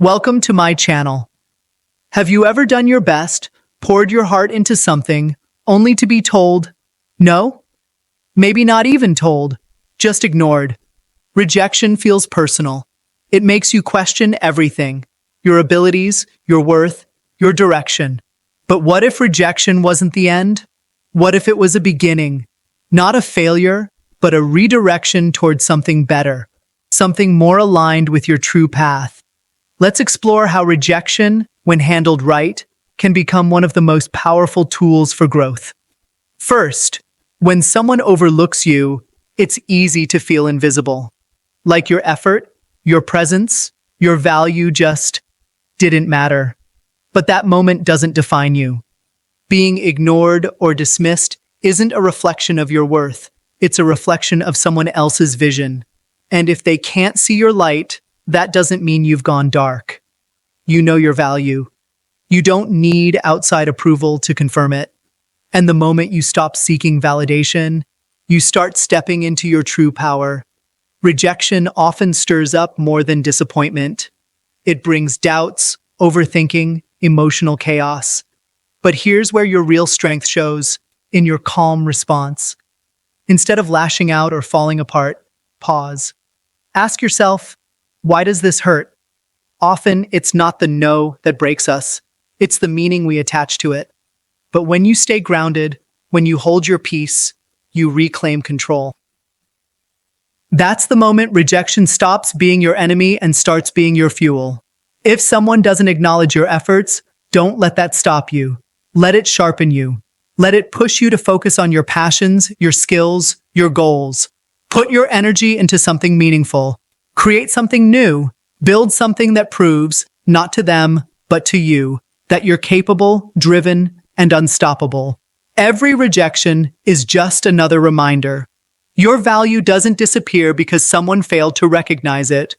Welcome to my channel. Have you ever done your best, poured your heart into something, only to be told, no? Maybe not even told, just ignored. Rejection feels personal. It makes you question everything, your abilities, your worth, your direction. But what if rejection wasn't the end? What if it was a beginning? Not a failure, but a redirection towards something better, something more aligned with your true path. Let's explore how rejection, when handled right, can become one of the most powerful tools for growth. First, when someone overlooks you, it's easy to feel invisible. Like your effort, your presence, your value just didn't matter. But that moment doesn't define you. Being ignored or dismissed isn't a reflection of your worth. It's a reflection of someone else's vision. And if they can't see your light, that doesn't mean you've gone dark. You know your value. You don't need outside approval to confirm it. And the moment you stop seeking validation, you start stepping into your true power. Rejection often stirs up more than disappointment. It brings doubts, overthinking, emotional chaos. But here's where your real strength shows, in your calm response. Instead of lashing out or falling apart, pause. Ask yourself, why does this hurt? Often, it's not the no that breaks us. It's the meaning we attach to it. But when you stay grounded, when you hold your peace, you reclaim control. That's the moment rejection stops being your enemy and starts being your fuel. If someone doesn't acknowledge your efforts, don't let that stop you. Let it sharpen you. Let it push you to focus on your passions, your skills, your goals. Put your energy into something meaningful. Create something new. Build something that proves, not to them, but to you, that you're capable, driven, and unstoppable. Every rejection is just another reminder. Your value doesn't disappear because someone failed to recognize it.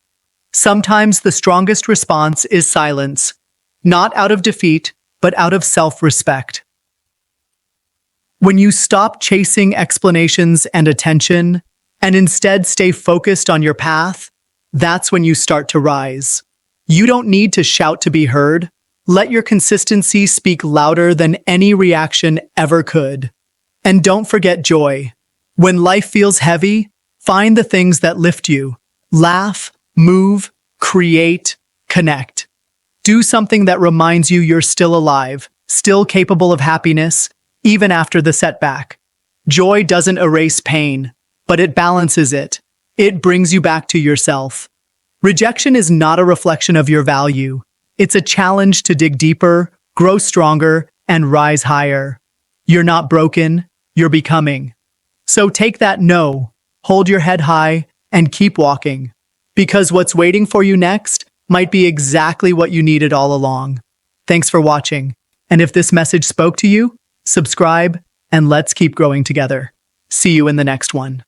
Sometimes the strongest response is silence, not out of defeat, but out of self-respect. When you stop chasing explanations and attention, and instead stay focused on your path, that's when you start to rise. You don't need to shout to be heard. Let your consistency speak louder than any reaction ever could. And don't forget joy. When life feels heavy, find the things that lift you. Laugh, move, create, connect. Do something that reminds you you're still alive, still capable of happiness, even after the setback. Joy doesn't erase pain, but it balances it. It brings you back to yourself. Rejection is not a reflection of your value. It's a challenge to dig deeper, grow stronger, and rise higher. You're not broken, you're becoming. So take that no, hold your head high, and keep walking. Because what's waiting for you next might be exactly what you needed all along. Thanks for watching. And if this message spoke to you, subscribe, and let's keep growing together. See you in the next one.